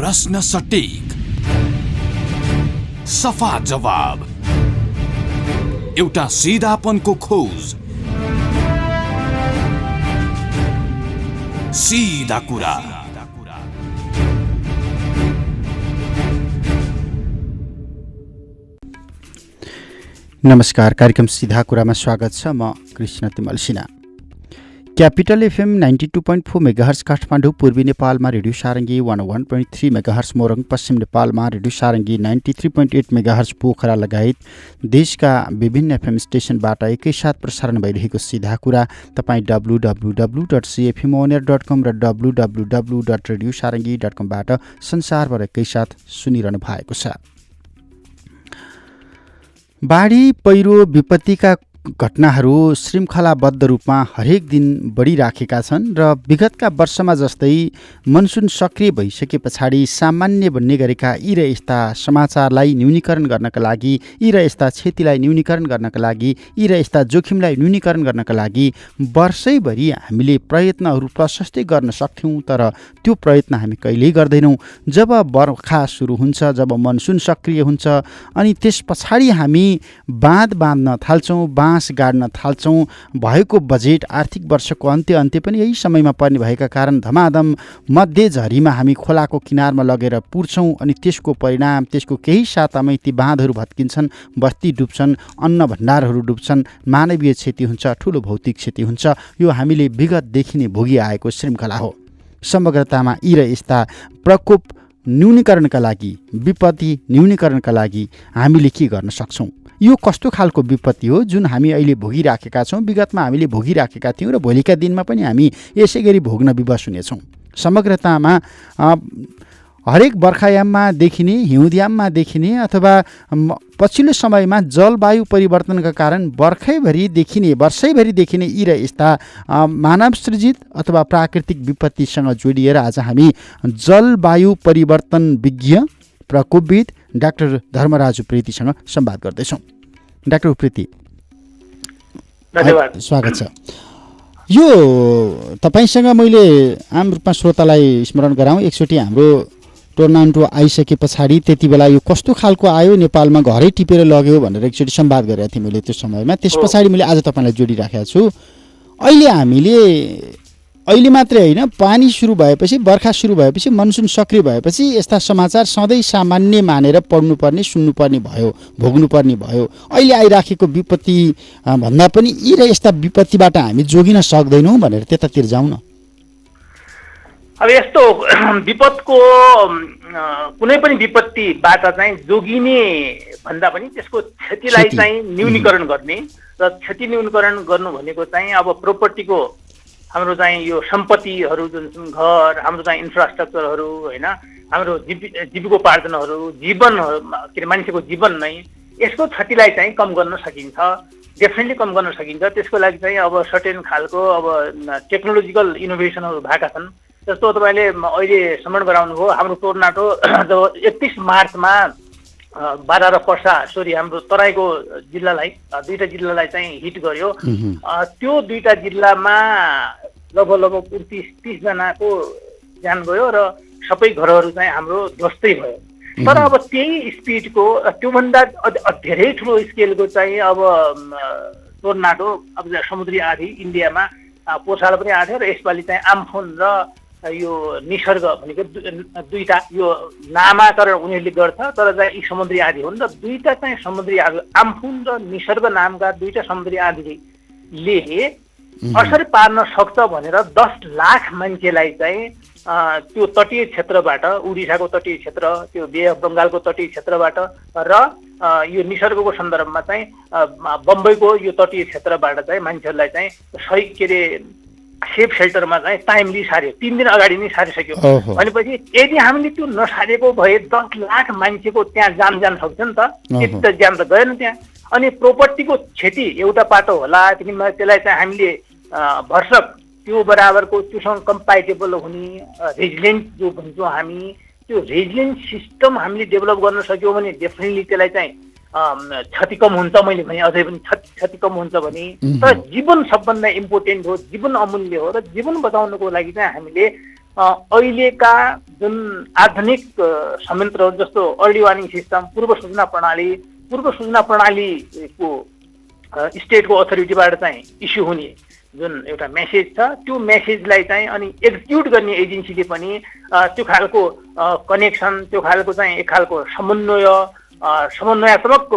प्रश्न सटीक, सफा जवाब, एउटा सिधापनको खोज, सीधा कुरा। नमस्कार, कार्यक्रम सीधा कुरामा स्वागत छ। म कृष्ण तिमल Sinha. Capital FM 92.4 megahertz Kathmandu पूर्वी नेपालमा, रेडियो सारङ्गी 101.3 मेगाहर्ज मोरङ, पश्चिम नेपालमा रेडियो सारङ्गी 93.8 मेगाहर्ज पोखरा लगायत देशका विभिन्न एफएम स्टेशनबाट एकैसाथ प्रसारण भइरहेको सीधा कुरा तपाईँ www.cfmoner.com र www.radiosarangi.com बाट संसारभर एकैसाथ सुनिरहनु भएको छ। बाढी पहिरो विपत्तिका घटनाहरू श्रृङ्खलाबद्ध रूपमा हरेक दिन बढिराखेका छन् र विगतका वर्षमा जस्तै मनसुन सक्रिय भइसके पछाडि सामान्य बन्ने गरेका यी र यस्ता समाचारलाई न्यूनीकरण गर्नका लागि, यी र यस्ता क्षतिलाई न्यूनीकरण गर्नका लागि, यी र यस्ता जोखिमलाई न्यूनीकरण गर्नका लागि वर्षैभरि हामीले प्रयत्नहरू प्रशस्तै गर्न सक्थ्यौँ, तर त्यो प्रयत्न हामी कहिल्यै गर्दैनौँ। जब बर्खा सुरु हुन्छ, जब मनसुन सक्रिय हुन्छ, अनि त्यस पछाडि हामी बाँध बाँध्न थाल्छौँ, बाँस गाड्न थाल्छौँ। भएको बजेट आर्थिक वर्षको अन्त्य पनि यही समयमा पर्ने भएका कारण धमाधम मध्य झरीमा हामी खोलाको किनारमा लगेर पुर्छौँ अनि त्यसको परिणाम, त्यसको केही सातामै ती बाँधहरू भत्किन्छन्, बस्ती डुब्छन्, अन्न भण्डारहरू डुब्छन्, मानवीय क्षति हुन्छ, ठुलो भौतिक क्षति हुन्छ। यो हामीले विगतदेखि नै भोगिआएको श्रृङ्खला हो। समग्रतामा यी र यस्ता प्रकोप न्यूनीकरणका लागि, विपत्ति न्यूनीकरणका लागि हामीले के गर्न सक्छौँ? यो कस्तो खालको विपत्ति हो जुन हामी अहिले भोगिराखेका छौँ, विगतमा हामीले भोगिराखेका थियौँ र भोलिका दिनमा पनि हामी यसै गरी भोग्न विवश हुनेछौँ। समग्रतामा हरेक बर्खायाममा देखिने, हिउँदयाममा देखिने अथवा पछिल्लो समयमा जलवायु परिवर्तनका कारण वर्षैभरि देखिने यी र यस्ता मानव सृजित अथवा प्राकृतिक विपत्तिसँग जोडिएर आज हामी जलवायु परिवर्तन विज्ञ प्रकोपविद डाक्टर धर्मराज उप्रेतीसँग संवाद गर्दैछौँ। डाक्टर उप्रेती, धन्यवाद, स्वागत छ। यो तपाईँसँग मैले आम रूपमा श्रोतालाई स्मरण गराउँ, एकचोटि हाम्रो टोर्नाडो आइसके पछाडि त्यति बेला यो कस्तो खालको आयो, नेपालमा घरै टिपेर लग्यो भनेर एकचोटि संवाद गरेको थिएँ मैले त्यो समयमा। त्यस पछाडि मैले आज तपाईँलाई जोडिराखेको छु। अहिले मात्रै होइन, पानी सुरु भएपछि, बर्खा सुरु भएपछि, मनसुन सक्रिय भएपछि यस्ता समाचार सधैँ सामान्य मानेर पढ्नुपर्ने, सुन्नुपर्ने भयो, भोग्नुपर्ने भयो। अहिले आइराखेको विपत्ति भन्दा पनि यी र यस्ता विपत्तिबाट हामी जोगिन सक्दैनौँ भनेर त्यतातिर जाउँ न। अब यस्तो विपदको कुनै पनि विपत्तिबाट चाहिँ जोगिने भन्दा पनि त्यसको क्षतिलाई चाहिँ न्यूनीकरण गर्ने, र क्षति न्यूनीकरण गर्नु भनेको चाहिँ अब प्रोपर्टीको हाम्रो चाहिँ यो सम्पत्तिहरू जुन छन्, घर, हाम्रो चाहिँ इन्फ्रास्ट्रक्चरहरू होइन, हाम्रो जीविकोपार्जनहरू, जीवनहरू, के अरे मान्छेको जीवन नै, यसको क्षतिलाई चाहिँ कम गर्न सकिन्छ, डेफिनेटली कम गर्न सकिन्छ। त्यसको लागि चाहिँ अब सर्टेन खालको अब टेक्नोलोजिकल इनोभेसनहरू भएका छन्। जस्तो तपाईँले अहिले स्मरण गराउनुभयो, हाम्रो टोर्नाडो जब 31 मार्चमा बारा र पर्सा हाम्रो तराईको जिल्लालाई, दुईटा जिल्लालाई चाहिँ हिट गर्यो। त्यो दुईटा जिल्लामा लगभग 30 जनाको ज्यान गयो र सबै घरहरू चाहिँ हाम्रो ध्वस्तै भयो। तर अब त्यही स्पिडको, त्योभन्दा धेरै ठुलो स्केलको चाहिँ अब टोर्नाडो, अब समुद्री आँधी इन्डियामा पोसाल पनि आएको थियो र यसपालि चाहिँ आम्फोन र यो निसर्ग भनेको दुईटा, यो नामाकरण उनीहरूले गर्छ तर चाहिँ यी समुद्री आँधी हुन्, र दुईटा चाहिँ समुद्री आँधी, आम्फोन र निसर्ग नामका दुईटा समुद्री आँधीले असर पार्न सक्छ भनेर 10 लाख मान्छेलाई चाहिँ त्यो तटीय क्षेत्रबाट, उडिसाको तटीय क्षेत्र, त्यो बे अफ बङ्गालको तटीय क्षेत्रबाट र यो निसर्गको सन्दर्भमा चाहिँ बम्बईको यो तटीय क्षेत्रबाट चाहिँ मान्छेहरूलाई चाहिँ सही के अरे सेफ सेल्टरमा चाहिँ टाइमली सार्यो, 3 दिन अगाडि नै सारिसक्यो। भनेपछि यदि हामीले त्यो नसारेको भए 10 लाख मान्छेको त्यहाँ जान सक्छ नि त, त्यति त ज्यान त गएन त्यहाँ। अनि प्रोपर्टीको क्षति एउटा पाटो होला, किनभने त्यसलाई चाहिँ हामीले भरसक त्यो बराबरको, त्योसँग कम्पाइटेबल हुने रेजिलेन्ट जो भन्छौँ हामी, त्यो रेजिलेन्ट सिस्टम हामीले डेभलप गर्न सक्यौँ भने डेफिनेटली त्यसलाई चाहिँ क्षति कम हुन्छ। मैले भने अझै पनि क्षति कम हुन्छ भने, तर जीवन सबभन्दा इम्पोर्टेन्ट हो, जीवन अमूल्य हो, र जीवन बचाउनको लागि चाहिँ हामीले अहिलेका जुन आधुनिक संयन्त्रहरू जस्तो अर्ली वार्निङ सिस्टम, पूर्व सूचना प्रणालीको स्टेटको अथोरिटीबाट चाहिँ इस्यु हुने जुन एउटा मेसेज छ, त्यो मेसेजलाई चाहिँ अनि एक्जिक्युट गर्ने एजेन्सीले पनि त्यो खालको कनेक्सन, त्यो खालको चाहिँ एक खालको समन्वयात्मक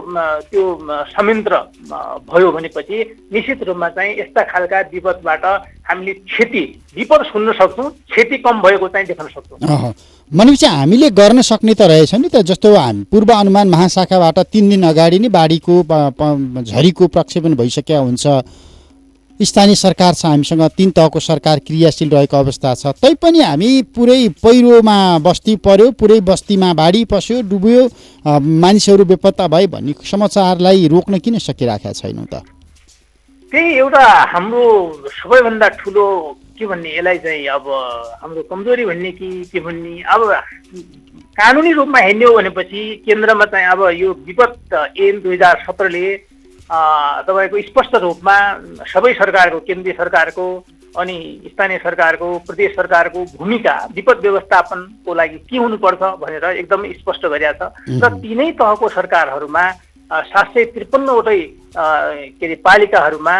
त्यो संयन्त्र भयो भनेपछि निश्चित रूपमा चाहिँ यस्ता खालका विपदबाट हामीले विपद सुन्न सक्छौँ, क्षति कम भएको चाहिँ देख्न सक्छौँ। भनेपछि हामीले गर्न सक्ने त रहेछ नि त। जस्तो पूर्व अनुमान महाशाखाबाट 3 दिन अगाडि नै बाढीको झरीको प्रक्षेपण भइसकेका हुन्छ, स्थानीय सरकार छ, हामीसँग 3 तहको सरकार क्रियाशील रहेको अवस्था छ, तैपनि हामी पुरै पहिरोमा बस्ती पर्यो, पुरै बस्तीमा बाढी पस्यो, डुब्यो, मानिसहरू बेपत्ता भए भन्ने समाचारलाई रोक्न किन सकिराखेका छैनौँ त? त्यही एउटा हाम्रो सबैभन्दा ठुलो के भन्ने, यसलाई चाहिँ अब हाम्रो कमजोरी भन्ने कि के भन्ने, अब कानुनी रूपमा हेर्ने हो भनेपछि केन्द्रमा चाहिँ अब यो विपद ऐन 2017ले तपाईँको स्पष्ट रूपमा सबै सरकारको, केन्द्रीय सरकारको अनि स्थानीय सरकारको, प्रदेश सरकारको भूमिका विपद व्यवस्थापनको लागि के हुनुपर्छ भनेर एकदमै स्पष्ट गरिएको छ। र तीनै तहको सरकारहरूमा 753वटै के अरे पालिकाहरूमा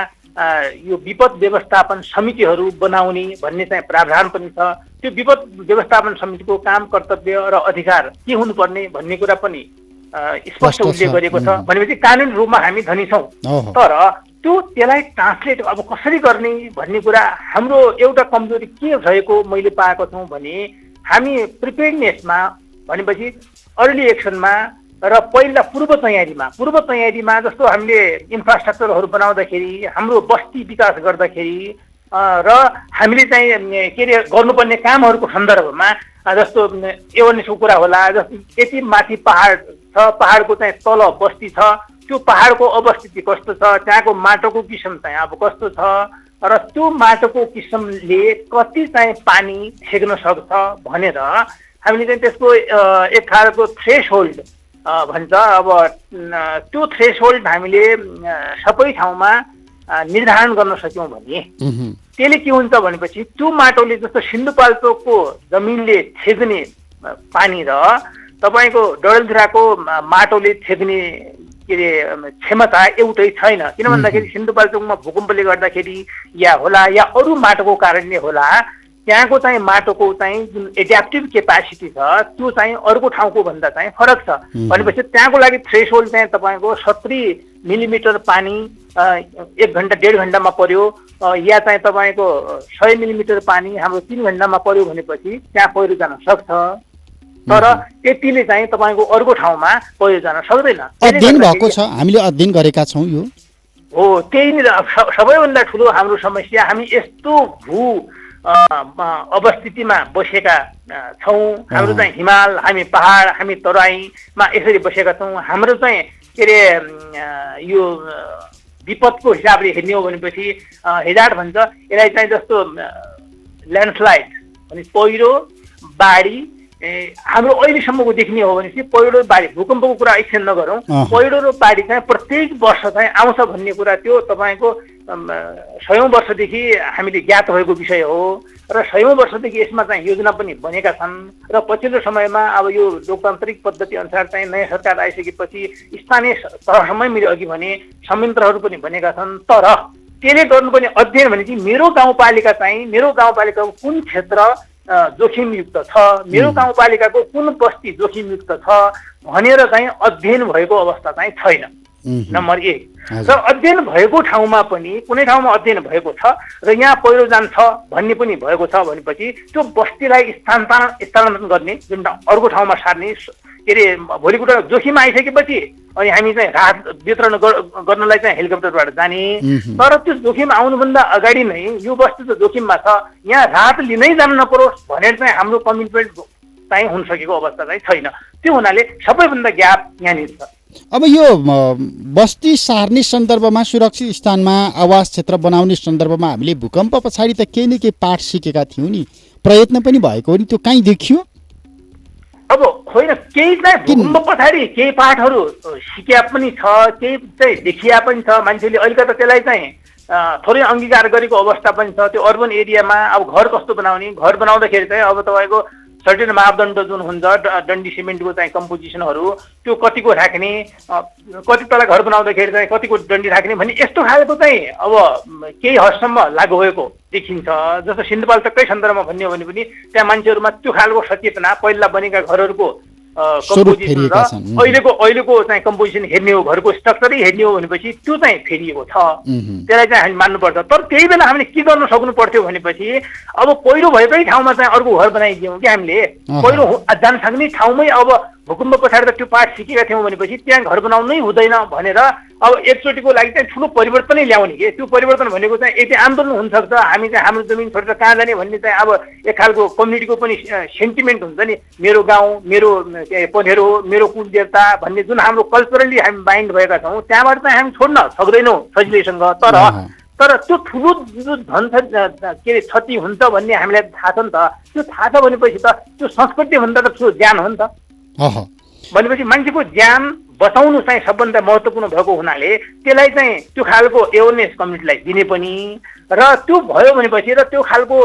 यो विपद व्यवस्थापन समितिहरू बनाउने भन्ने चाहिँ प्रावधान पनि छ। त्यो विपद व्यवस्थापन समितिको काम, कर्तव्य र अधिकार के हुनुपर्ने भन्ने कुरा पनि स्पष्ट उल्लेख गरिएको छ। भनेपछि कानुनी रूपमा हामी धनी छौँ, तर त्यसलाई ट्रान्सलेट अब कसरी गर्ने भन्ने कुरा हाम्रो एउटा कमजोरी के रहेको मैले पाएको छौँ भने, हामी प्रिपेयर्डनेसमा भनेपछि अर्ली एक्सनमा र पहिला पूर्व तयारीमा जस्तो हामीले इन्फ्रास्ट्रक्चरहरू बनाउँदाखेरि, हाम्रो बस्ती विकास गर्दाखेरि र हामीले चाहिँ के अरे गर्नुपर्ने कामहरूको सन्दर्भमा जस्तो एवेरनेसको कुरा होला, जस्तो यति माथि पहाड छ, पहाडको चाहिँ तल बस्ती छ, त्यो पहाडको अवस्थिति कस्तो छ, त्यहाँको माटोको किसिम चाहिँ अब कस्तो छ र त्यो माटोको किसिमले कति चाहिँ पानी छेक्न सक्छ भनेर हामीले चाहिँ त्यसको एक खालको थ्रेसहोल्ड भन्छ। अब त्यो थ्रेसहोल्ड हामीले सबै ठाउँमा निर्धारण गर्न सक्यौँ भने त्यसले के हुन्छ भनेपछि त्यो माटोले जस्तो सिन्धुपाल्चोकको जमिनले छेक्ने पानी र तपाईँको डडेलधुराको माटोले छेक्ने के अरे क्षमता एउटै छैन। किन भन्दाखेरि सिन्धुपाल्चोकमा भूकम्पले गर्दाखेरि या होला या अरू माटोको कारणले होला, त्यहाँको चाहिँ माटोको चाहिँ जुन एड्याप्टिभ क्यापासिटी छ त्यो चाहिँ अर्को ठाउँको भन्दा चाहिँ फरक छ। भनेपछि त्यहाँको लागि थ्रेसहोल्ड चाहिँ तपाईँको 70 मिलिमिटर पानी 1 घन्टा 1.5 घन्टामा पर्यो, या चाहिँ तपाईँको 100 मिलिमिटर पानी हाम्रो 3 घन्टामा पर्यो भनेपछि त्यहाँ पहिरो जान सक्छ, तर त्यतिले चाहिँ तपाईँको अर्को ठाउँमा पहिरो जान सक्दैन। अध्ययन भएको छ, हामीले अध्ययन गरेका छौँ। यो हो, त्यही नै सबैभन्दा ठुलो हाम्रो समस्या। हामी यस्तो भू अवस्थितिमा बसेका छौँ, हाम्रो चाहिँ हिमाल, हामी पहाड, हामी तराईमा यसरी बसेका छौँ। हाम्रो चाहिँ के अरे यो विपदको हिसाबले हेर्ने हो भनेपछि हेजार्ड भन्छ यसलाई चाहिँ, जस्तो ल्यान्डस्लाइड अनि पहिरो, बाढी हाम्रो अहिलेसम्मको देख्ने हो भनेपछि पहिरो र बाढी, भूकम्पको कुरा एकछिन नगरौँ, पहिरो र बाढी चाहिँ प्रत्येक वर्ष चाहिँ आउँछ भन्ने कुरा त्यो तपाईँको 100औं वर्षदेखि हामीले ज्ञात भएको विषय हो र 100औं वर्षदेखि यसमा चाहिँ योजना पनि बनेका छन्। र पछिल्लो समयमा अब यो लोकतान्त्रिक पद्धति अनुसार चाहिँ नयाँ सरकार आइसकेपछि स्थानीय तहसम्मै मैले अघि भने संयन्त्रहरू पनि बनेका छन्। तर त्यसले गर्नुपर्ने अध्ययन भने चाहिँ मेरो गाउँपालिकाको कुन क्षेत्र जोखिमयुक्त छ, मेरो गाउँपालिकाको कुन बस्ती जोखिमयुक्त छ भनेर चाहिँ अध्ययन भएको अवस्था चाहिँ छैन, नम्बर 1। र अध्ययन भएको ठाउँमा पनि कुनै ठाउँमा अध्ययन भएको छ र यहाँ पहिरो जान्छ भन्ने पनि भएको छ भनेपछि त्यो बस्तीलाई स्थानान्तरण गर्ने, जुन अर्को ठाउँमा सार्ने के अरे भोलिको जोखिम आइसकेपछि अनि हामी चाहिँ राहत वितरण गर्नलाई चाहिँ हेलिकप्टरबाट जाने, तर त्यो जोखिम आउनुभन्दा अगाडि नै यो बस्ती त जोखिममा छ, यहाँ राहत लिनै जानु नपरोस् भनेर चाहिँ हाम्रो कमिटमेन्ट चाहिँ हुन सकेको अवस्था चाहिँ छैन। त्यो हुनाले सबैभन्दा ग्याप यहाँनिर छ। अब यो बस्ती सार्ने सन्दर्भमा, सुरक्षित स्थानमा आवास क्षेत्र बनाउने सन्दर्भमा हामीले भूकम्प पछाडि त केही न केही पाठ सिकेका थियौँ नि, प्रयत्न पनि भएको हो नि, त्यो कहीँ देखियो? अब होइन, केही चाहिँ भूकम्प पछाडि केही पाठहरू सिकिया पनि छ, केही चाहिँ देखिया पनि छ। मान्छेले अलिकति त्यसलाई चाहिँ थोरै अङ्गीकार गरेको अवस्था पनि छ। त्यो अर्बन एरियामा अब घर कस्तो बनाउने, घर बनाउँदाखेरि चाहिँ अब तपाईँको सर्टेन मापदण्ड जुन हुन्छ डन्डी सिमेन्टको चाहिँ कम्पोजिसनहरू त्यो कतिको राख्ने, कति तल घर बनाउँदाखेरि चाहिँ कतिको डन्डी राख्ने भन्ने यस्तो खालको चाहिँ अब केही हदसम्म लागु भएको देखिन्छ। जस्तो सिन्धुपाल्चोककै सन्दर्भमा भन्ने हो भने पनि त्यहाँ मान्छेहरूमा त्यो खालको सचेतना पहिला बनेका घरहरूको कम्पोजिसन र अहिलेको चाहिँ कम्पोजिसन हेर्ने हो, घरको स्ट्रक्चरै हेर्ने हो भनेपछि त्यो चाहिँ फेरिएको छ। त्यसलाई चाहिँ हामी मान्नुपर्छ। तर त्यही बेला हामीले के गर्न सक्नु पर्थ्यो भनेपछि अब पहिरो भएकै ठाउँमा चाहिँ अर्को घर बनाइदियौँ कि हामीले। पहिरो जान सक्ने ठाउँमै अब भूकम्प पछाडि त त्यो पाठ सिकेका थियौँ भनेपछि त्यहाँ घर बनाउनै हुँदैन भनेर अब एकचोटिको लागि चाहिँ ठुलो परिवर्तनै ल्याउने के। त्यो परिवर्तन भनेको चाहिँ यति आन्दोलन हुनसक्छ, हामी चाहिँ हाम्रो जमिन छोडेर कहाँ जाने भन्ने चाहिँ अब एक खालको कम्युनिटीको पनि सेन्टिमेन्ट हुन्छ नि, मेरो गाउँ, मेरो पँधेरो, मेरो कुल देवता भन्ने जुन हाम्रो कल्चरली हामी बाइन्ड भएका छौँ त्यहाँबाट चाहिँ हामी छोड्न सक्दैनौँ सजिलैसँग। तर त्यो ठुलो जो धन के अरे क्षति हुन्छ भन्ने हामीलाई थाहा छ नि त। त्यो थाहा छ भनेपछि त त्यो संस्कृति भन्दा त ठुलो ज्यान हो नि त। भनेपछि मान्छेको ज्यान बचाउनु चाहिँ सबभन्दा महत्त्वपूर्ण भएको हुनाले त्यसलाई चाहिँ त्यो खालको एवेरनेस कम्युनिटीलाई दिने पनि र त्यो भयो भनेपछि र त्यो खालको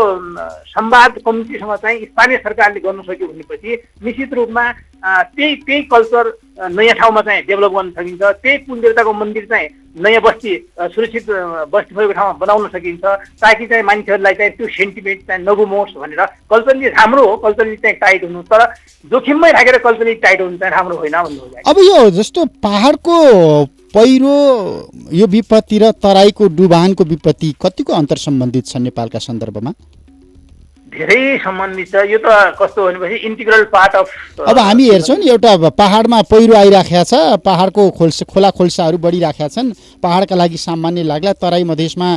संवाद कम्युनिटीसँग चाहिँ स्थानीय सरकारले गर्नु सक्यो भनेपछि निश्चित रूपमा त्यही कल्चर नयाँ ठाउँमा चाहिँ डेभलप गर्न सकिन्छ। त्यही कुलदेवताको मन्दिर चाहिँ नयाँ बस्ती सुरक्षित बस्ती भएको ठाउँमा बनाउन सकिन्छ ताकि चाहिँ मान्छेहरूलाई चाहिँ त्यो सेन्टिमेन्ट चाहिँ नगुमोस् भनेर। कल्चरली राम्रो हो, कल्चरली चाहिँ टाइट हुनु, तर जोखिममै राखेर कल्चरली टाइट हुनु चाहिँ राम्रो होइन भन्नु हो। अब यो जस्तो पहाडको पहिरो यो विपत्ति र तराईको डुबानको विपत्ति कतिको अन्तर सम्बन्धित छ नेपालका सन्दर्भमा? धेरै सम्बन्धित छ। यो त कस्तो भनेपछि इन्टिग्रल पार्ट अफ। अब हामी हेर्छौँ नि एउटा पहाडमा पहिरो आइराखेको छ, पहाडको खोला खोल्साहरू बढिराखेका छन्, पहाडका लागि सामान्य लाग्ला। तराई मधेसमा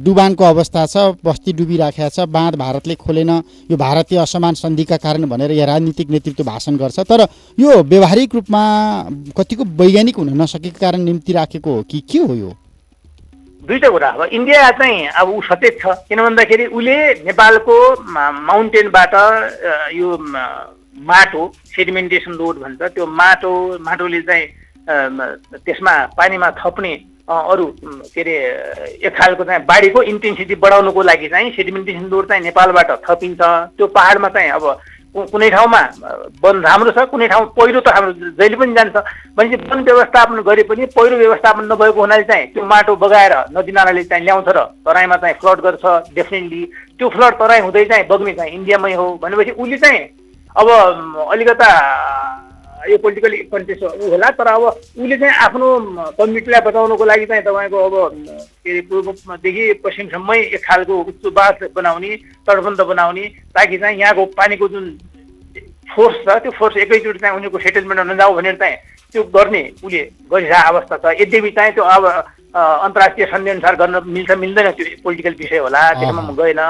डुबानको अवस्था छ, बस्ती डुबिराखेको छ, बाँध भारतले खोलेन, यो भारतीय असमान सन्धिका कारण भनेर यहाँ राजनीतिक नेतृत्व भाषण गर्छ। तर यो व्यावहारिक रूपमा कतिको वैज्ञानिक हुन नसकेको कारण निम्ति राखेको हो कि के हो? यो दुईटा कुरा। अब इन्डिया चाहिँ अब ऊ सचेत छ, किन भन्दाखेरि उसले नेपालको माउन्टेनबाट यो माटो सेडिमेन्टेसन लोड भन्छ, त्यो माटोले चाहिँ त्यसमा पानीमा थप्ने अरू के अरे एक खालको चाहिँ बाढीको इन्टेन्सिटी बढाउनुको लागि चाहिँ सेडिमेन्टेसन लोड चाहिँ नेपालबाट थपिन्छ। त्यो पहाडमा चाहिँ अब कुनै ठाउँमा वन राम्रो छ, कुनै ठाउँ पहिरो त हाम्रो जहिले पनि जान्छ। भनेपछि वन व्यवस्थापन गरे पनि पहिरो व्यवस्थापन नभएको हुनाले चाहिँ त्यो माटो बगाएर नदी नालाले चाहिँ ल्याउँछ र तराईमा चाहिँ फ्लड गर्छ। डेफिनेटली त्यो फ्लड तराई हुँदै चाहिँ बग्ने चाहिँ इन्डियामै हो। भनेपछि उसले चाहिँ अब अलिकता यो पोलिटिकल कन्टेस्ट होला, तर अब उसले चाहिँ आफ्नो कम्युनिटीलाई बचाउनको लागि चाहिँ तपाईँको अब के अरे पूर्वदेखि पश्चिमसम्मै एक खालको उच्च बास बनाउने, तटबन्ध बनाउने ताकि चाहिँ यहाँको पानीको जुन फोर्स छ त्यो फोर्स एकैचोटि चाहिँ उनीहरूको सेटलमेन्टमा नजाऊ भनेर चाहिँ त्यो गर्ने उसले गरिरहेको अवस्था छ। यद्यपि चाहिँ त्यो अब अन्तर्राष्ट्रिय सन्धिअनुसार गर्न मिल्छ मिल्दैन त्यो पोलिटिकल विषय होला, त्यसमा म गएन।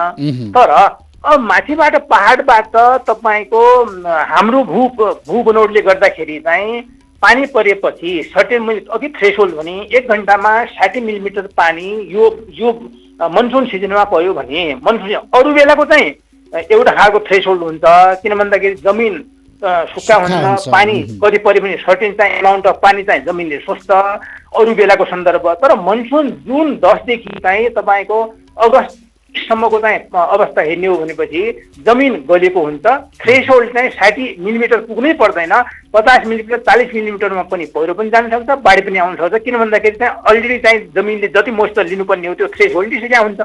तर अब माथिबाट पहाडबाट तपाईँको हाम्रो भू बनोटले गर्दाखेरि चाहिँ पानी परेपछि सर्टेन अघि थ्रेसहोल्ड भने 1 घन्टामा 60 मिलिमिटर पानी यो मनसुन सिजनमा पर्यो भने मनसुन अरू बेलाको चाहिँ एउटा खालको थ्रेसहोल्ड हुन्छ। किन भन्दाखेरि जमिन सुक्खा हुन्छ, पानी कति पऱ्यो भने सर्टेन चाहिँ एमाउन्ट अफ पानी चाहिँ जमिनले सोच्छ अरू बेलाको सन्दर्भ। तर मनसुन जुन 10 देखि चाहिँ तपाईँको अगस्त सम्मको चाहिँ अवस्था हेर्ने हो भनेपछि जमिन गलेको हुन्छ। थ्रेसहोल्ड चाहिँ 60 मिलिमिटर पुग्नै पर्दैन, 50 मिलिमिटर 40 मिलिमिटरमा पनि पहिरो पनि जान सक्छ, बाढी पनि आउन सक्छ। किन भन्दाखेरि चाहिँ अलरेडी चाहिँ जमिनले जति मोइस्चर लिनुपर्ने हो त्यो थ्रेसहोल्ड सकिया हुन्छ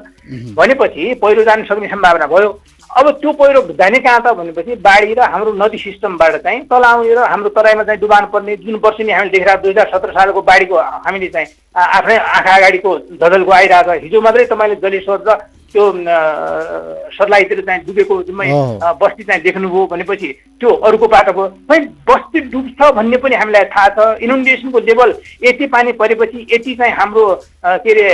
भनेपछि पहिरो जान सक्ने सम्भावना भयो। अब त्यो पहिरो जाने कहाँ त भनेपछि बाढी र हाम्रो नदी सिस्टमबाट चाहिँ तल आउने र हाम्रो तराईमा चाहिँ डुबान पर्ने जुन वर्षनी हामीले देखिरहेको 2017 सालको बाढीको हामीले चाहिँ आफ्नै आँखा अगाडिको धदलको आइरहेको हिजो मात्रै तपाईँले जलेश्वर र त्यो सर्लाहीतिर चाहिँ डुबेको बस्ती चाहिँ देख्नुभयो भनेपछि त्यो अर्को बाटो भयो। खै बस्ती डुब्छ भन्ने पनि हामीलाई थाहा छ। इनुन्डेसनको लेभल यति पानी परेपछि यति चाहिँ हाम्रो के अरे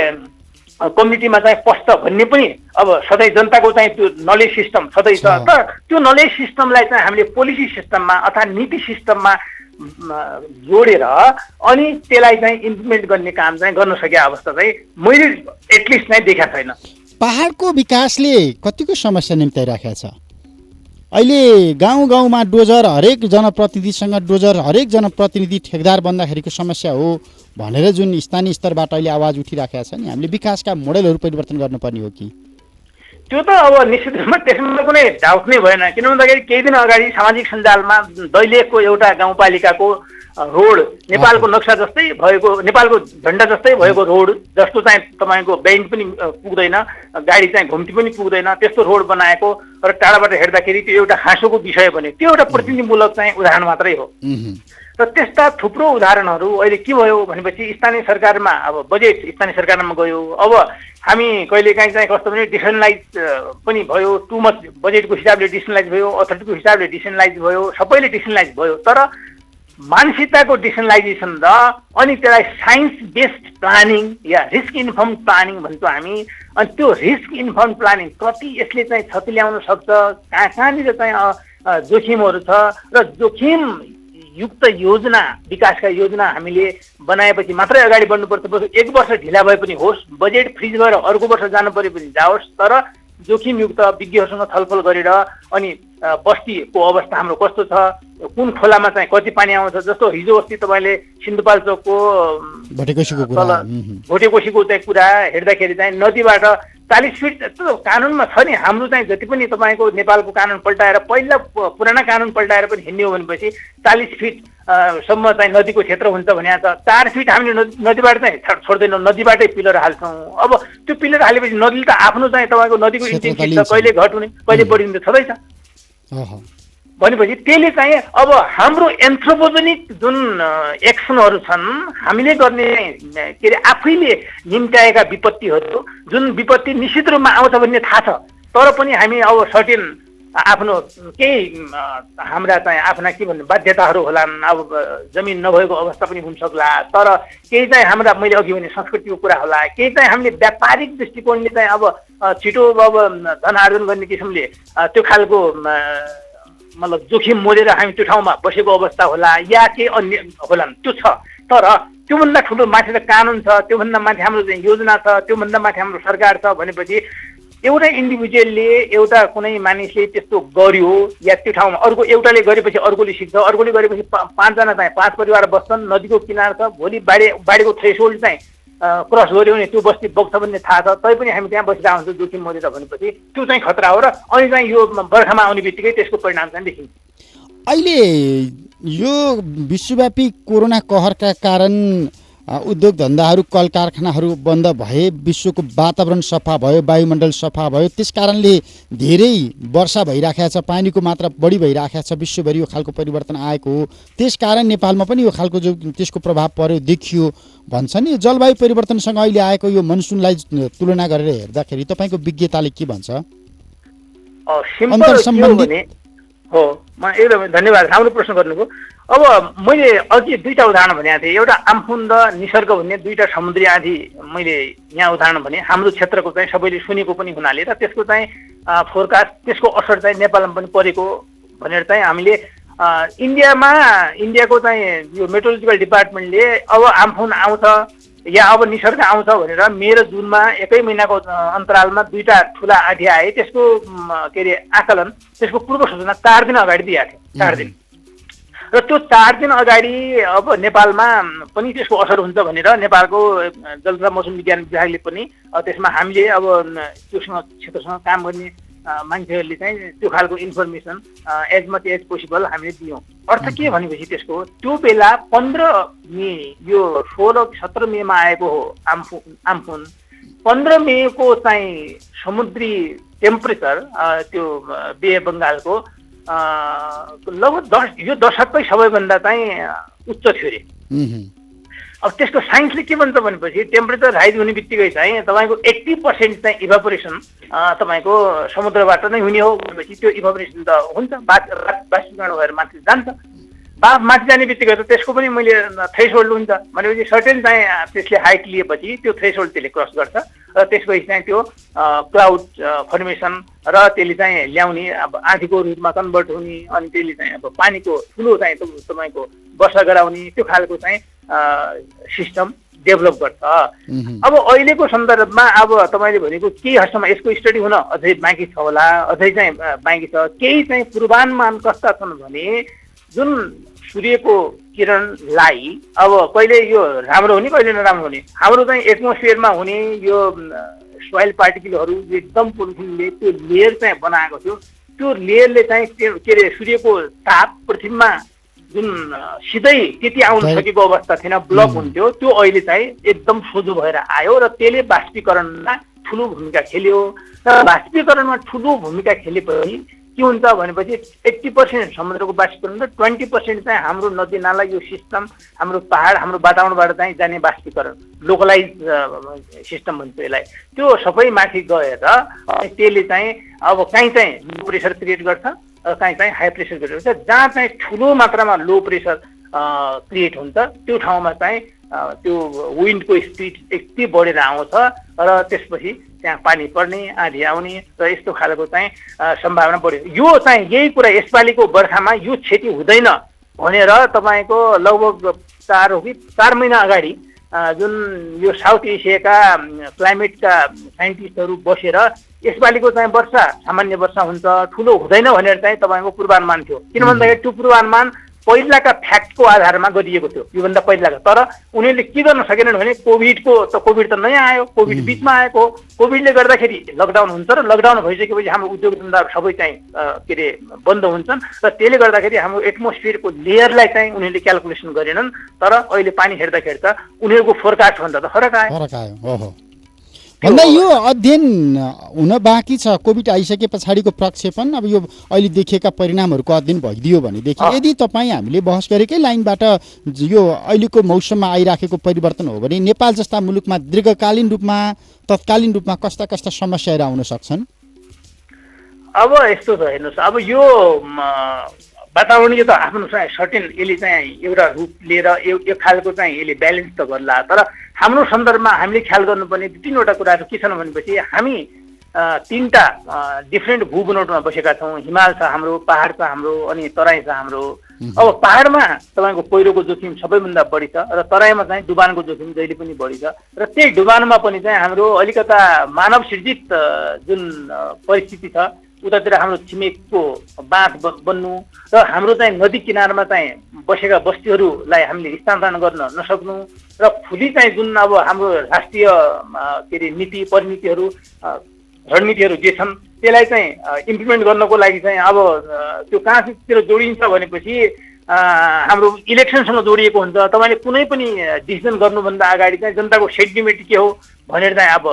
कम्युनिटीमा चाहिँ पस्छ भन्ने पनि अब सधैँ जनताको चाहिँ त्यो नलेज सिस्टम सधैँ छ। तर त्यो नलेज सिस्टमलाई चाहिँ हामीले पोलिसी सिस्टममा अथवा नीति सिस्टममा जोडेर अनि त्यसलाई चाहिँ इम्प्लिमेन्ट गर्ने काम चाहिँ गर्न सकेको अवस्था चाहिँ मैले एटलिस्ट चाहिँ देखाएको छैन। पहाडको विकासले कतिको समस्या निम्त्याइराखेको छ? अहिले गाउँ गाउँमा डोजर हरेक जनप्रतिनिधिसँग डोजर हरेक जनप्रतिनिधि ठेकदार बन्दाखेरिको समस्या हो भनेर जुन स्थानीय स्तरबाट अहिले आवाज उठिराखेको छ नि, हामीले विकासका मोडेलहरू परिवर्तन गर्नुपर्ने हो कि? त्यो त अब निश्चित रूपमा त्यसमा कुनै डाउट नै भएन। किन भन्दाखेरि केही दिन अगाडि सामाजिक सञ्जालमा दैलेखको एउटा गाउँपालिकाको रोड नेपालको नक्सा जस्तै भएको, नेपालको झन्डा जस्तै भएको रोड जस्तो चाहिँ तपाईँको ब्याङ्क पनि पुग्दैन, गाडी चाहिँ घुम्ती पनि पुग्दैन, त्यस्तो रोड बनाएको र टाढाबाट हेर्दाखेरि त्यो एउटा हाँसोको विषय बन्यो। त्यो एउटा प्रतिनिधिमूलक चाहिँ उदाहरण मात्रै हो। र त्यस्ता थुप्रो उदाहरणहरू अहिले के भयो भनेपछि स्थानीय सरकारमा अब बजेट स्थानीय सरकारमा गयो। अब हामी कहिलेकाहीँ चाहिँ कस्तो भने डिसेन्ट्रलाइज पनि भयो, टु मच बजेटको हिसाबले डिसेन्ट्रलाइज भयो, अथोरिटीको हिसाबले डिसेन्ट्रलाइज भयो, सबैले डिसेन्ट्रलाइज भयो। तर मानसिकताको डिसेन्ट्रलाइजेसन र अनि त्यसलाई साइन्स बेस्ड प्लानिङ या रिस्क इन्फर्म प्लानिङ भन्छौँ हामी। अनि त्यो रिस्क इन्फर्म प्लानिङ कति यसले चाहिँ क्षति ल्याउन सक्छ, कहाँनिर चाहिँ जोखिमहरू छ, र जोखिम युक्त योजना विकासका योजना हामीले बनाएपछि मात्रै अगाडि बढ्नुपर्छ। एक वर्ष ढिला भए पनि होस्, बजेट फ्रिज भएर अर्को वर्ष जानु परे पनि जाओस्, तर जोखिमयुक्त विज्ञहरूसँग छलफल गरेर अनि बस्तीको अवस्था हाम्रो कस्तो छ, कुन खोलामा चाहिँ कति पानी आउँछ। जस्तो हिजो अस्ति तपाईँले सिन्धुपाल्चोकको भोटेकोसीको चाहिँ कुरा हेर्दाखेरि चाहिँ नदीबाट 40 फिट कानुनमा छ नि। हाम्रो चाहिँ जति पनि तपाईँको नेपालको कानुन पल्टाएर पहिला पुराना कानुन पल्टाएर पनि हिँड्ने हो भनेपछि 40 फिट सम्म चाहिँ नदीको क्षेत्र हुन्छ भने त 4 फिट हामीले नदीबाट चाहिँ छोड्दैनौँ, नदीबाटै पिलर हाल्छौँ। अब त्यो पिलर हालेपछि नदीले त आफ्नो चाहिँ तपाईँको नदीको इन्टेन्सिटी छ, कहिले घट हुने कहिले बढिने त छँदैछ। भनेपछि त्यसले चाहिँ अब हाम्रो एन्थ्रोपोजेनिक जुन एक्सनहरू छन्, हामीले गर्ने के अरे आफैले निम्त्याएका विपत्तिहरू, जुन विपत्ति निश्चित रूपमा आउँछ भन्ने थाहा छ, तर पनि हामी अब सर्टेन आफ्नो केही हाम्रा चाहिँ आफ्ना के भन्ने बाध्यताहरू होलान्। अब जमिन नभएको अवस्था पनि हुनसक्ला, तर केही चाहिँ हाम्रा मैले अघि भने संस्कृतिको कुरा होला, केही चाहिँ हामीले व्यापारिक दृष्टिकोणले चाहिँ अब छिटो अब धन आर्जन गर्ने किसिमले त्यो खालको मतलब जोखिम मोलेर हामी त्यो ठाउँमा बसेको अवस्था होला या केही अन्य होलान्, त्यो छ। तर त्योभन्दा ठुलो माथि त कानुन छ, त्योभन्दा माथि हाम्रो चाहिँ योजना छ, त्योभन्दा माथि हाम्रो सरकार छ भनेपछि एउटा इन्डिभिजुअलले एउटा कुनै मानिसले त्यस्तो गर्यो या त्यो ठाउँमा अर्को एउटाले गरेपछि अर्कोले सिक्छ, अर्कोले गरेपछि 5 जना चाहिँ 5 परिवार बस्छन्, नदीको किनार छ, भोलि बाढीको थ्रेसहोल्ड चाहिँ क्रस गऱ्यो भने त्यो बस्ती बग्छ भन्ने थाहा छ, तैपनि हामी त्यहाँ बसिरहेको हुन्छौँ जोखिम मोलेर भनेपछि त्यो चाहिँ खतरा हो। र अनि चाहिँ यो बर्खामा आउने बित्तिकै त्यसको परिणाम चाहिँ देखिन्छ। अहिले यो विश्वव्यापी कोरोना कहरका कारण उद्योग धन्दाहरू कल कारखानाहरू बन्द भए, विश्वको वातावरण सफा भयो, वायुमण्डल सफा भयो, त्यस कारणले धेरै वर्षा भइराखेको छ, पानीको मात्रा बढी भइराखेको छ, विश्वभरि यो खालको परिवर्तन आएको हो। त्यस कारण नेपालमा पनि यो खालको जो त्यसको प्रभाव पर्यो देखियो भन्छ नि। जलवायु परिवर्तनसँग अहिले आएको यो मनसुनलाई तुलना गरेर हेर्दाखेरि तपाईँको विज्ञताले के भन्छ? हो, म एकदमै धन्यवाद, राम्रो प्रश्न गर्नुभयो। अब मैले अघि दुईटा उदाहरण भनेको थिएँ, एउटा आम्फुन र निसर्ग भन्ने दुईटा समुद्री आँधी मैले यहाँ उदाहरण भने। हाम्रो क्षेत्रको चाहिँ सबैले सुनेको पनि हुनाले र त्यसको चाहिँ फोरकास्ट, त्यसको असर चाहिँ नेपालमा पनि परेको भनेर चाहिँ हामीले इन्डियाको चाहिँ यो मेट्रोलोजिकल डिपार्टमेन्टले अब आम्फुन आउँछ या अब निसर्ग आउँछ भनेर मे र जुनमा 1 महिनाको अन्तरालमा दुईटा ठुला आँधी आए, त्यसको के अरे आकलन, त्यसको पूर्व सूचना 4 दिन अगाडि दिएको थियो। 4 दिन, र त्यो 4 दिन अगाडि अब नेपालमा पनि त्यसको असर हुन्छ भनेर नेपालको जल तथा मौसम विज्ञान विभागले पनि त्यसमा हामीले अब त्योसँग क्षेत्रसँग काम गर्ने मान्छेहरूले चाहिँ त्यो खालको information as much as possible हामीले दियौँ। अर्थ के भनेपछि त्यसको त्यो बेला 15 मे, यो 16-17 मेमा आएको हो आम्फुन। 15 मेको चाहिँ समुद्री टेम्परेचर त्यो बे बङ्गालको लगभग यो दशककै सबैभन्दा चाहिँ उच्च थियो अरे। अब त्यसको साइन्सले के भन्छ भनेपछि टेम्परेचर राइज हुने बित्तिकै चाहिँ तपाईँको 80% चाहिँ इभापोरेसन तपाईँको समुद्रबाट नै हुने हो भनेपछि त्यो इभापोरेसन त हुन्छ, बाष्पीकरण भएर माथि जान्छ। माथि जाने बित्तिकै त त्यसको पनि मैले थ्रेसहोल्ड हुन्छ भनेपछि सर्टेन चाहिँ त्यसले हाइट लिएपछि त्यो थ्रेसहोल्ड त्यसले क्रस गर्छ र त्यसपछि चाहिँ त्यो क्लाउड फर्मेसन र त्यसले चाहिँ ल्याउने अब आँधीको रूपमा कन्भर्ट हुने, अनि त्यसले चाहिँ अब पानीको ठुलो चाहिँ तपाईँको वर्षा गराउने त्यो खालको चाहिँ सिस्टम डेभलप गर्छ। अब अहिलेको सन्दर्भमा अब तपाईँले भनेको केही हदसम्म यसको स्टडी हुन अझै बाँकी छ होला, अझै चाहिँ बाँकी छ। केही चाहिँ पूर्वानुमान कस्ता छन् भने जुन सूर्यको किरणलाई अब कहिले यो राम्रो हुने कहिले नराम्रो हुने, हाम्रो चाहिँ एटमोस्फियरमा हुने यो सोइल पार्टिकलहरू एकदम पोलिथिनले त्यो लेयर चाहिँ बनाएको थियो, त्यो लेयरले चाहिँ के अरे सूर्यको ताप पृथ्वीमा जुन सिधै त्यति आउन सकेको अवस्था थिएन, ब्लक हुन्थ्यो, त्यो अहिले चाहिँ एकदम सोझो भएर आयो र त्यसले बाष्पीकरणमा ठुलो भूमिका खेल्यो। र बाष्पीकरणमा ठुलो भूमिका खेलेपछि के हुन्छ भनेपछि 80% समुद्रको बाष्पीकरण र 20% चाहिँ हाम्रो नदी नाला यो सिस्टम हाम्रो पहाड हाम्रो वातावरणबाट चाहिँ जाने बाष्पीकरण लोकलाइज सिस्टम भन्छ यसलाई, त्यो सबै माथि गएर त्यसले चाहिँ अब कहीँ चाहिँ लो प्रेसर क्रिएट गर्छ, कहीँ चाहिँ हाई प्रेसर क्रिएट गर्छ। जहाँ चाहिँ ठुलो मात्रामा लो प्रेसर क्रिएट हुन्छ त्यो ठाउँमा चाहिँ त्यो विन्डको स्पिड यति बढेर आउँछ र त्यसपछि त्यहाँ पानी पर्ने आँधी आउने र यस्तो खालको चाहिँ सम्भावना बढ्यो। यो चाहिँ यही कुरा यसपालिको बर्खामा यो क्षति हुँदैन भनेर तपाईँको लगभग 4 महिना अगाडि जुन यो साउथ एसियाका क्लाइमेटका साइन्टिस्टहरू बसेर यसपालिको चाहिँ वर्षा सामान्य वर्षा हुन्छ, ठुलो हुँदैन भनेर चाहिँ तपाईँको पूर्वानुमान थियो। किन भन्दाखेरि त्यो पूर्वानुमान पहिलाका फ्याक्टको आधारमा गरिएको थियो योभन्दा पहिलाका। तर उनीहरूले के गर्न सकेनन् भने कोभिड त नयाँ आयो, कोभिड बिचमा आएको, कोभिडले गर्दाखेरि लकडाउन हुन्छ र लकडाउन भइसकेपछि हाम्रो उद्योग धन्दाहरू सबै चाहिँ के अरे बन्द हुन्छन् र त्यसले गर्दाखेरि हाम्रो एटमोस्फियरको लेयरलाई चाहिँ उनीहरूले क्यालकुलेसन गरेनन्। तर अहिले पानी हेर्दाखेरि त उनीहरूको फोरकास्ट भन्दा त फरक आयो। भन्दा यो अध्ययन हुन बाँकी छ, कोभिड आइसके पछाडिको प्रक्षेपण अब यो अहिले देखिएका परिणामहरूको अध्ययन भइदियो भनेदेखि यदि तपाईँ हामीले बहस गरेकै लाइनबाट यो अहिलेको मौसममा आइराखेको परिवर्तन हो भने नेपाल जस्ता मुलुकमा दीर्घकालीन रूपमा तत्कालीन रूपमा कस्ता कस्ता समस्याहरू आउन सक्छन्? अब यस्तो छ हेर्नुहोस्, अब यो वातावरणीय त आफ्नो चाहिँ सर्टेन यसले चाहिँ एउटा रूप लिएर यो खालको चाहिँ यसले ब्यालेन्स त गर्ला। तर हाम्रो सन्दर्भमा हामीले ख्याल गर्नुपर्ने 2-3वटा कुराहरू के छन् भनेपछि हामी 3टा डिफ्रेन्ट भूबनोटमा बसेका छौँ। हिमाल छ हाम्रो, पहाड छ हाम्रो, अनि तराई छ हाम्रो। अब पहाडमा तपाईँको पहिरोको जोखिम सबैभन्दा बढी छ र तराईमा चाहिँ डुबानको जोखिम जहिले पनि बढी छ र त्यही डुबानमा पनि चाहिँ हाम्रो अलिकता मानव सृजित जुन परिस्थिति छ उतातिर हाम्रो छिमेकको बाँध बन्नु र हाम्रो चाहिँ नदी किनारमा चाहिँ बसेका बस्तीहरूलाई हामीले स्थानान्तरण गर्न नसक्नु र फुली चाहिँ जुन अब हाम्रो राष्ट्रिय के अरे नीति परिनीतिहरू रणनीतिहरू जे छन् त्यसलाई चाहिँ इम्प्लिमेन्ट गर्नको लागि चाहिँ अब त्यो कहाँतिर जोडिन्छ भनेपछि हाम्रो इलेक्सनसँग जोडिएको हुन्छ। तपाईँले कुनै पनि डिसिजन गर्नुभन्दा अगाडि चाहिँ जनताको सेन्टिमेन्ट के हो भनेर चाहिँ अब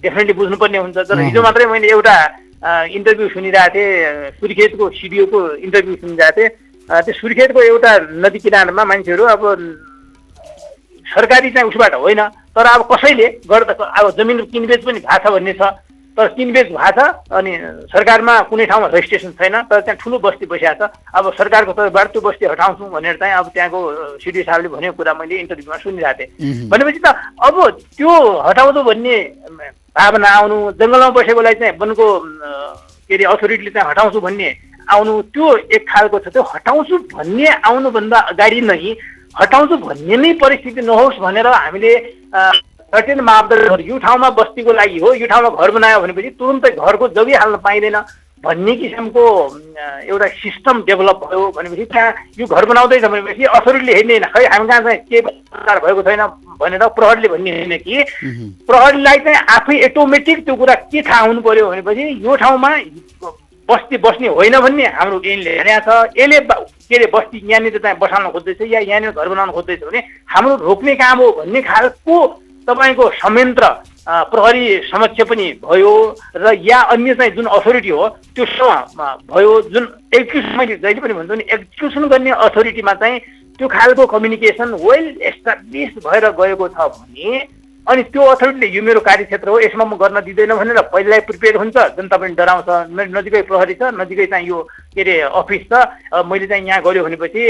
डेफिनेटली बुझ्नुपर्ने हुन्छ। तर हिजो मात्रै मैले एउटा इन्टरभ्यू सुनिरहेको थिएँ, सुर्खेतको सिडिओको इन्टरभ्यू सुनिरहेको थिएँ। त्यो सुर्खेतको एउटा नदी किनारमा मान्छेहरू अब सरकारी चाहिँ उसबाट होइन तर अब कसैले गर्दा अब जमिन किनबेच पनि भएको छ भन्ने छ, तर किनबेच भएको छ अनि सरकारमा कुनै ठाउँमा रेजिस्ट्रेसन छैन, तर त्यहाँ ठुलो बस्ती बसिरहेको छ। अब सरकारको तर्फबाट त्यो बस्ती हटाउँछौँ भनेर चाहिँ अब त्यहाँको सिडिओ साहबले भनेको कुरा मैले इन्टरभ्यूमा सुनिरहेको थिएँ। भनेपछि त अब त्यो हटाउँदो भन्ने भावना आउनु, जङ्गलमा बसेकोलाई चाहिँ वनको के अरे अथोरिटीले चाहिँ हटाउँछु भन्ने आउनु, त्यो एक खालको छ। त्यो हटाउँछु भन्ने आउनुभन्दा अगाडि नै हटाउँछु भन्ने नै परिस्थिति नहोस् भनेर हामीले सर्टेन मापदण्डहरू यो ठाउँमा बस्तीको लागि हो, यो ठाउँमा घर बनायो भनेपछि तुरुन्तै घरको जग्गी हाल्न पाइँदैन भन्ने किसिमको एउटा सिस्टम डेभलप भयो भनेपछि त्यहाँ यो घर बनाउँदैछ भनेपछि अथोरिटीले हेर्ने होइन, खै हामी कहाँ चाहिँ के प्रकार भएको छैन भनेर प्रहरीले भन्ने होइन कि प्रहरीलाई चाहिँ आफै एटोमेटिक त्यो कुरा के थाहा हुनु पर्यो भनेपछि यो ठाउँमा बस्ती बस्ने होइन भन्ने हाम्रो ऐनले हेरेको छ। यसले के अरे बस्ती यहाँनिर चाहिँ बसाल्न खोज्दैछ या यहाँनिर घर बनाउन खोज्दैछ भने हाम्रो रोक्ने काम हो भन्ने खालको तपाईँको संयन्त्र प्रहरी समक्ष पनि भयो र या अन्य चाहिँ जुन अथोरिटी हो त्योसँग भयो। जुन एक्जिक्युसन मैले जहिले पनि भन्छु नि एक्जिक्युसन गर्ने अथोरिटीमा चाहिँ त्यो खालको कम्युनिकेसन वेल एस्टाब्लिस भएर गएको छ भने अनि त्यो अथोरिटीले यो मेरो कार्यक्षेत्र हो यसमा म गर्न दिँदैन भनेर पहिल्यै प्रिपेयर हुन्छ। जनता पनि डराउँछ, मेरो नजिकै प्रहरी छ, नजिकै चाहिँ यो के अरे अफिस छ, मैले चाहिँ यहाँ गऱ्यो भनेपछि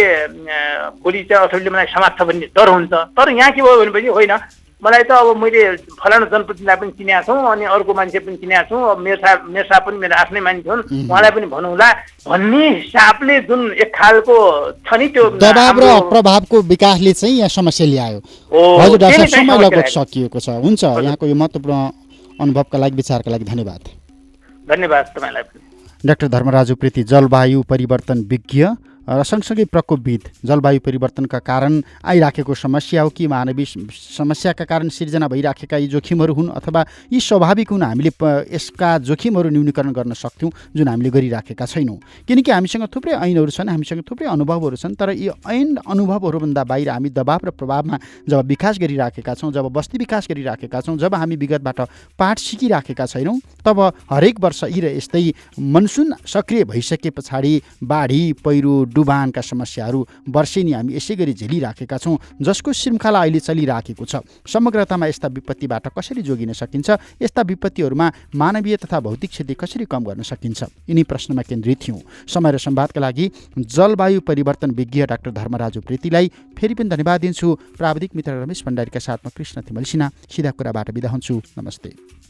भोलि चाहिँ अथोरिटीले मलाई समात्छ भन्ने डर हुन्छ। तर यहाँ के भयो भनेपछि होइन, मलाई त अब मैले फलाना जनप्रतिनिधिलाई पनि चिनेको छु अनि अर्को मान्छे पनि चिनेको छु, अब मेयर साहब पनि मेरो आफ्नै मान्छे हुन्, उहाँलाई पनि भनौँला भन्ने हिसाबले जुन एक खालको छ नि त्यो दबाब र प्रभावको विकासले चाहिँ यहाँ समस्या ल्यायो। हजुर डाक्टर साहब, समय लगभग सकिएको छ। हुन्छ, यहाँको यो महत्त्वपूर्ण अनुभवका लागि, विचारका लागि धन्यवाद। धन्यवाद तपाईँलाई पनि। डाक्टर धर्मराज उप्रेती, जलवायु परिवर्तन विज्ञ र सँगसँगै प्रकोपविद। जलवायु परिवर्तनका कारण आइराखेको समस्या हो कि मानवीय समस्याका कारण सिर्जना भइराखेका यी जोखिमहरू हुन् अथवा यी स्वाभाविक हुन्, हामीले यसका जोखिमहरू न्यूनीकरण गर्न सक्थ्यौँ जुन हामीले गरिराखेका छैनौँ। किनकि हामीसँग थुप्रै ऐनहरू छन्, हामीसँग थुप्रै अनुभवहरू छन्, तर यी ऐन अनुभवहरूभन्दा बाहिर हामी दबाब र प्रभावमा जब विकास गरिराखेका छौँ, जब बस्ती विकास गरिराखेका छौँ, जब हामी विगतबाट पाठ सिकिराखेका छैनौँ, तब हरेक वर्ष यी र यस्तै मनसुन सक्रिय भइसके पछाडि बाढी, पहिरो, डुबानका समस्याहरू वर्षेनी हामी यसै गरी झेलिराखेका छौँ, जसको श्रृङ्खला अहिले चलिराखेको छ। समग्रतामा यस्ता विपत्तिबाट कसरी जोगिन सकिन्छ, यस्ता विपत्तिहरूमा मानवीय तथा भौतिक क्षति कसरी कम गर्न सकिन्छ, यिनी प्रश्नमा केन्द्रित थियौँ। समय र संवादका लागि जलवायु परिवर्तन विज्ञ डाक्टर धर्मराज उप्रेतीलाई फेरि पनि धन्यवाद दिन्छु। प्राविधिक मित्र रमेश भण्डारीका साथमा कृष्ण तिमल सिन्हा। सिधा कुराबाट बिदा हुन्छु। नमस्ते।